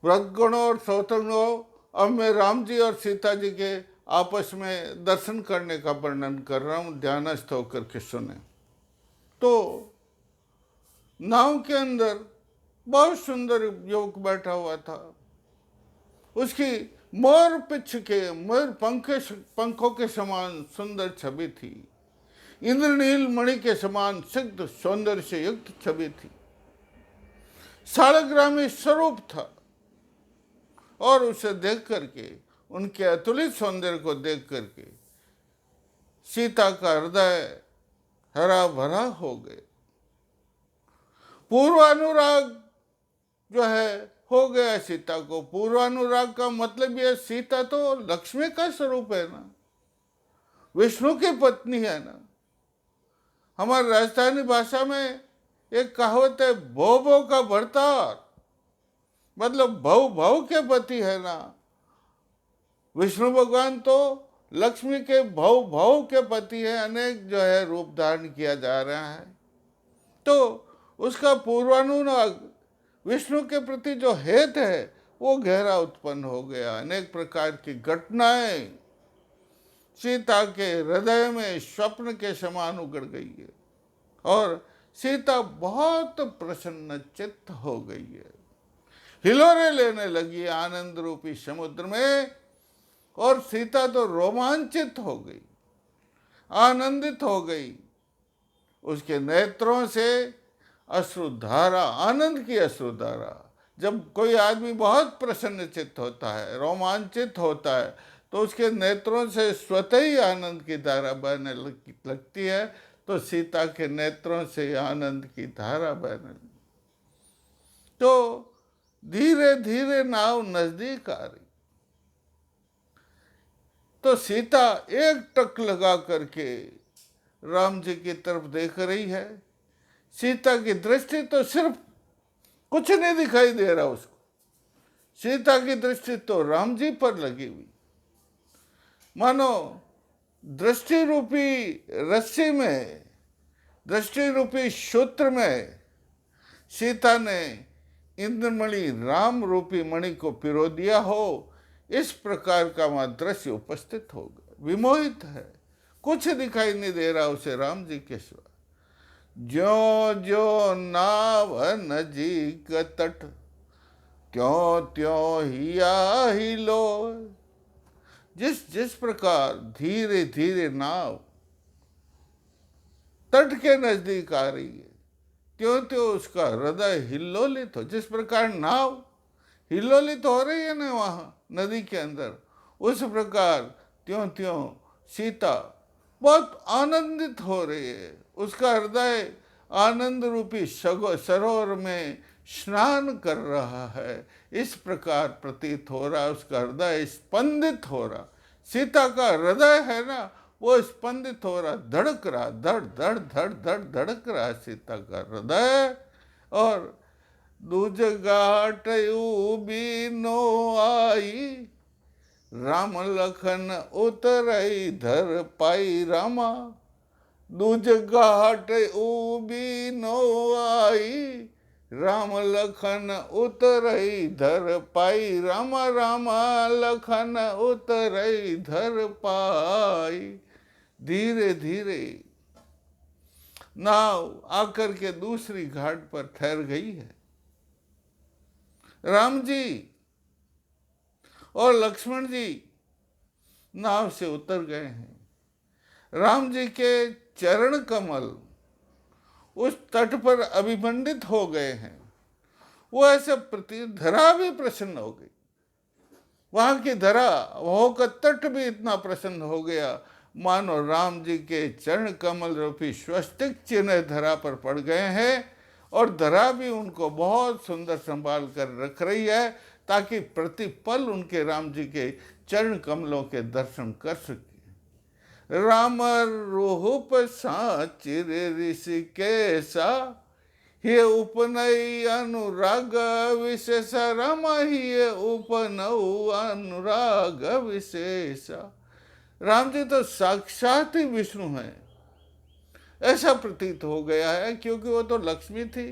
व्रतगणों और सौतनों, अब मैं राम जी और सीता जी के आपस में दर्शन करने का वर्णन कर रहा हूं, ध्यानस्थ होकर के सुने। तो नाव के अंदर बहुत सुंदर युवक बैठा हुआ था। उसकी मोर पिछ के मोर पंखों के समान सुंदर छवि थी, इंद्रनील मणि के समान सिद्ध सौंदर्य से युक्त छवि थी, सालग्रामी स्वरूप था। और उसे देख करके, उनके अतुलित सौंदर्य को देख करके सीता का हृदय हरा भरा हो गया। पूर्वानुराग जो है हो गया सीता को। पूर्वानुराग का मतलब यह, सीता तो लक्ष्मी का स्वरूप है ना, विष्णु की पत्नी है ना। हमारी राजस्थानी भाषा में एक कहावत है, भो भो का भरतार, मतलब भव भव के पति है ना। विष्णु भगवान तो लक्ष्मी के भव भव के पति है, अनेक जो है रूप धारण किया जा रहा है। तो उसका पूर्वानुराग विष्णु के प्रति जो हेत है वो गहरा उत्पन्न हो गया। अनेक प्रकार की घटनाएं सीता के हृदय में स्वप्न के समान उगड़ गई है और सीता बहुत प्रसन्न चित्त हो गई है, हिलोरे लेने लगी आनंद रूपी समुद्र में। और सीता तो रोमांचित हो गई, आनंदित हो गई। उसके नेत्रों से अश्रुधारा, आनंद की अश्रुधारा। जब कोई आदमी बहुत प्रसन्नचित्त होता है, रोमांचित होता है, तो उसके नेत्रों से स्वतः ही आनंद की धारा बहने लगती है। तो सीता के नेत्रों से आनंद की धारा बहने लगी। तो धीरे धीरे नाव नजदीक आ रही। तो सीता एक टक लगा करके राम जी की तरफ देख रही है। सीता की दृष्टि तो सिर्फ, कुछ नहीं दिखाई दे रहा उसको, सीता की दृष्टि तो राम जी पर लगी हुई। मानो दृष्टि रूपी रस्सी में, दृष्टि रूपी सूत्र में सीता ने इंद्रमणि राम रूपी मणि को पिरो दिया हो। इस प्रकार का वहां दृश्य उपस्थित हो गया। विमोहित है, कुछ दिखाई नहीं दे रहा उसे राम जी के सिवा। ज्यो ज्यो नाव नजीक तट, त्यों त्यों हिया हिलो। जिस जिस प्रकार धीरे धीरे नाव तट के नजदीक आ रही है, त्यों त्यों उसका हृदय हिल्लोलित हो। जिस प्रकार नाव हिल्लोलित हो रही है ना वहां नदी के अंदर, उस प्रकार त्यों त्यों सीता बहुत आनंदित हो रही है। उसका हृदय आनंद रूपी सरोवर में स्नान कर रहा है। इस प्रकार प्रतीत हो रहा, उसका हृदय स्पंदित हो रहा। सीता का हृदय है ना, वो स्पंदित हो रहा, धड़क रहा, धड़ धड़ धड़ धड़ धड़क रहा सीता का हृदय। और दूज घाट बीनो आई, राम लखन उतरई धर पाई रामा। दूज घाट बीनो आई, राम लखन उतरई धर पाई रामा। रामा लखन उतरई धर पाई। धीरे धीरे नाव आकर के दूसरी घाट पर ठहर गई है। राम जी और लक्ष्मण जी नाव से उतर गए हैं। राम जी के चरण कमल उस तट पर अभिमंडित हो गए हैं। वो ऐसे धरा भी प्रसन्न हो गई, वहां की धरा, वहां का तट भी इतना प्रसन्न हो गया मानो राम जी के चरण कमल रूपी स्वस्तिक चिन्ह धरा पर पड़ गए हैं। और धरा भी उनको बहुत सुंदर संभाल कर रख रही है, ताकि प्रतिपल उनके राम जी के चरण कमलों के दर्शन कर सके। राम रूप साचिर ऋषिकेशा, ये उपनई अनुराग विशेष। राम ही उपनऊ अनुराग विशेषा। राम जी तो साक्षात ही विष्णु हैं, ऐसा प्रतीत हो गया है, क्योंकि वो तो लक्ष्मी थी।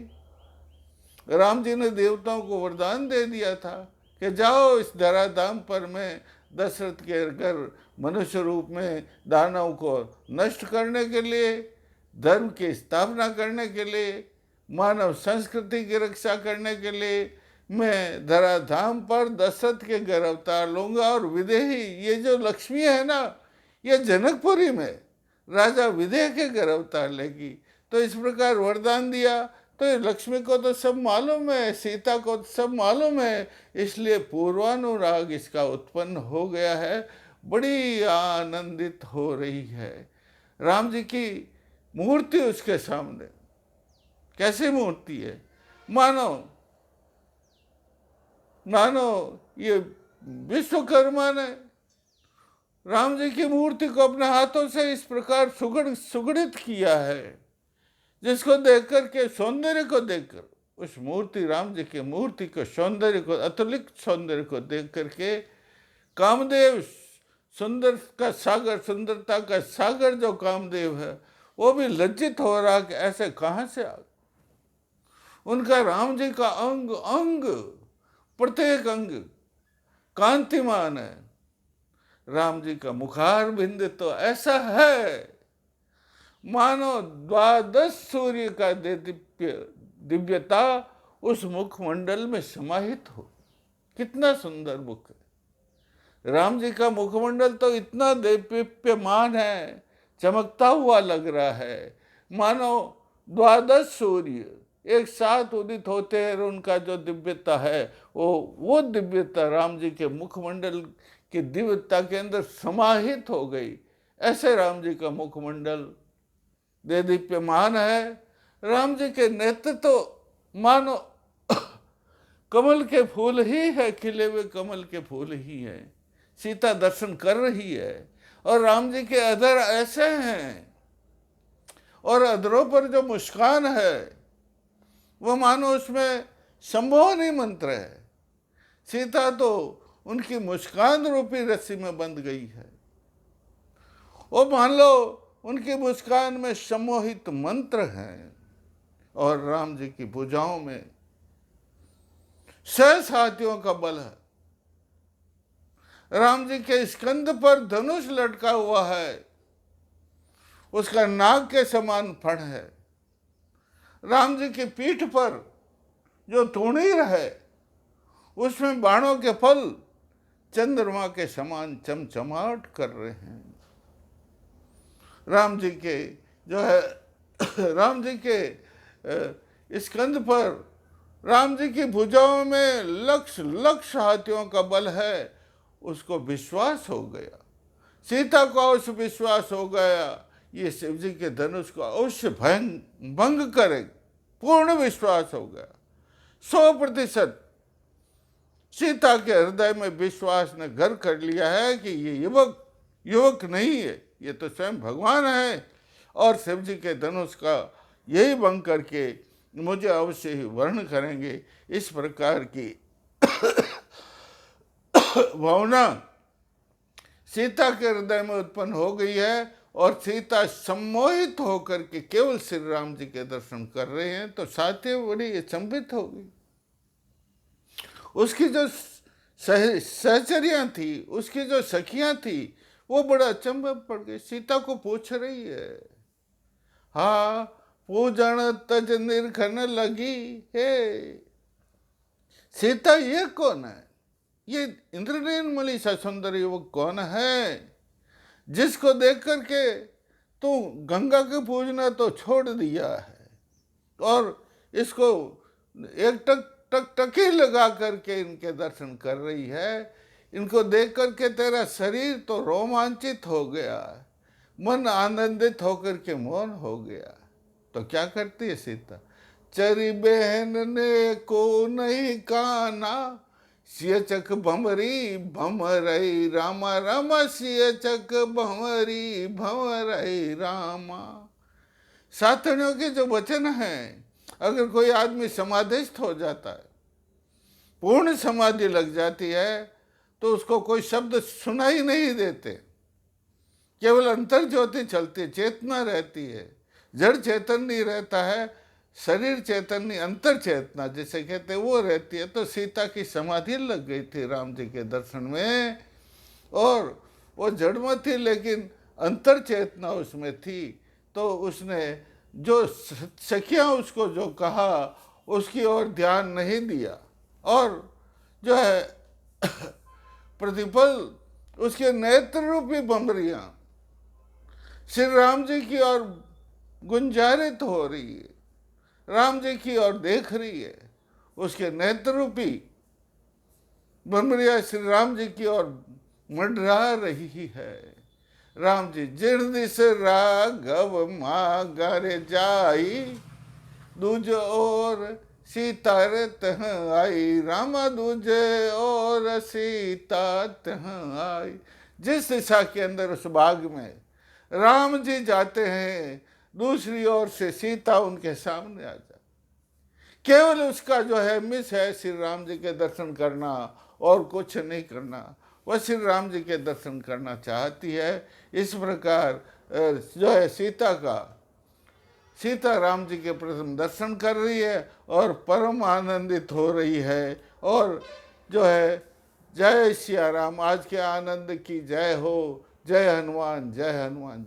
राम जी ने देवताओं को वरदान दे दिया था कि जाओ इस धराधाम पर मैं दशरथ के घर मनुष्य रूप में दानव को नष्ट करने के लिए, धर्म की स्थापना करने के लिए, मानव संस्कृति की रक्षा करने के लिए मैं धराधाम पर दशरथ के घर अवतार लूंगा। और विदेही, ये जो लक्ष्मी है ना, ये जनकपुरी में राजा विदेह के घर अवतार लेगी। तो इस प्रकार वरदान दिया। तो ये लक्ष्मी को तो सब मालूम है, सीता को तो सब मालूम है, इसलिए पूर्वानुराग इसका उत्पन्न हो गया है, बड़ी आनंदित हो रही है। राम जी की मूर्ति उसके सामने कैसी मूर्ति है, मानो ये विश्वकर्मा ने राम जी की मूर्ति को अपने हाथों से इस प्रकार सुगढ़ित किया है, जिसको देख कर के, सौंदर्य को देखकर, उस मूर्ति, राम जी की मूर्ति को, सौंदर्य को, अतुलित सौंदर्य को देख करके कामदेव, सुंदरता का सागर जो कामदेव है, वो भी लज्जित हो रहा कि ऐसे कहाँ से आ। उनका राम जी का अंग अंग, प्रत्येक अंग कांतिमान है। राम जी का मुखार बिंद तो ऐसा है मानो 12 सूर्य का दिव्यता उस मुखमंडल में समाहित हो। कितना सुंदर मुख है राम जी का। मुखमंडल तो इतना दीप्यमान है, चमकता हुआ लग रहा है, मानो 12 सूर्य एक साथ उदित होते हैं। उनका जो दिव्यता है वो दिव्यता राम जी के मुखमंडल की दिव्यता के अंदर समाहित हो गई। ऐसे राम जी का मुखमंडल दीप्यमान है। राम जी के नेत्र तो मानो कमल के फूल ही है, खिले हुए कमल के फूल ही है। सीता दर्शन कर रही है और राम जी के अधर ऐसे हैं, और अधरों पर जो मुस्कान है वो मानो उसमें संमोहनी मंत्र है। सीता तो उनकी मुस्कान रूपी रस्सी में बंध गई है। वो मान लो उनकी मुस्कान में सम्मोहित मंत्र हैं, और राम जी की भुजाओं में सहस्र हाथियों का बल है। राम जी के स्कंद पर धनुष लटका हुआ है, उसका नाग के समान फण है। राम जी की पीठ पर जो तूणीर है, उसमें बाणों के फल चंद्रमा के समान चमचमाट कर रहे हैं। राम जी के जो है राम जी के स्कंद पर, राम जी की भुजाओं में लक्ष हाथियों का बल है। उसको विश्वास हो गया, सीता को अवश्य विश्वास हो गया, ये शिव जी के धनुष को अवश्य भंग करेगा। पूर्ण विश्वास हो गया, 100% सीता के हृदय में विश्वास ने घर कर लिया है कि ये युवक नहीं है, ये तो स्वयं भगवान है, और शिव जी के धनुष का यही भंग करके मुझे अवश्य ही वर्ण करेंगे। इस प्रकार की भावना सीता के हृदय में उत्पन्न हो गई है, और सीता सम्मोहित होकर के केवल श्री राम जी के दर्शन कर रहे हैं। तो साथी बड़ी अचंभित हो गई। उसकी जो सहचरियां थी, उसकी जो सखियां थी, वो बड़ा अचंभे पड़ गई। सीता को पूछ रही है, हाँ पूजन तज निर्खन लगी है। सीता ये कौन है? ये इंद्रनीलमणि सा सुंदर युवक कौन है जिसको देख करके तू गंगा के पूजना तो छोड़ दिया है, और इसको एक टकी लगा करके इनके दर्शन कर रही है। इनको देख करके तेरा शरीर तो रोमांचित हो गया, मन आनंदित होकर के मौन हो गया। तो क्या करती है सीता? चरी बहन ने को नहीं काना, सियचक भमरी भमरई रामा रामा, सियचक भमरी भमरई रामा। साथणियों के जो वचन हैं, अगर कोई आदमी समाधिस्थ हो जाता है, पूर्ण समाधि लग जाती है, तो उसको कोई शब्द सुनाई नहीं देते, केवल अंतर ज्योति चलती, चेतना रहती है, जड़ चेतन नहीं रहता है। शरीर चैतन्य अंतर चेतना जिसे कहते वो रहती है। तो सीता की समाधि लग गई थी राम जी के दर्शन में, और वो जड़ में थी लेकिन अंतर चेतना उसमें थी। तो उसने जो सखियां उसको जो कहा उसकी ओर ध्यान नहीं दिया, और जो है प्रतिफल उसके नेत्र रूपी बमरियां श्री राम जी की ओर गुंजारित हो रही है, राम जी की ओर देख रही है, उसके नेत्र रूपी बमरिया श्री राम जी की ओर मंडरा रही है। राम जी जिण दिस राघव मागारे जाई, दूज और सीता रे तह आई, रामा दूजे और सीता तह आई। जिस दिशा के अंदर उस बाग में राम जी जाते हैं, दूसरी ओर से सीता उनके सामने आ जाती। केवल उसका जो है मिस है श्री राम जी के दर्शन करना और कुछ नहीं करना। वह श्री राम जी के दर्शन करना चाहती है। इस प्रकार जो है सीता राम जी के प्रथम दर्शन कर रही है और परम आनंदित हो रही है। और जो है जय सिया राम, आज के आनंद की जय हो। जय हनुमान, जय हनुमान, जय।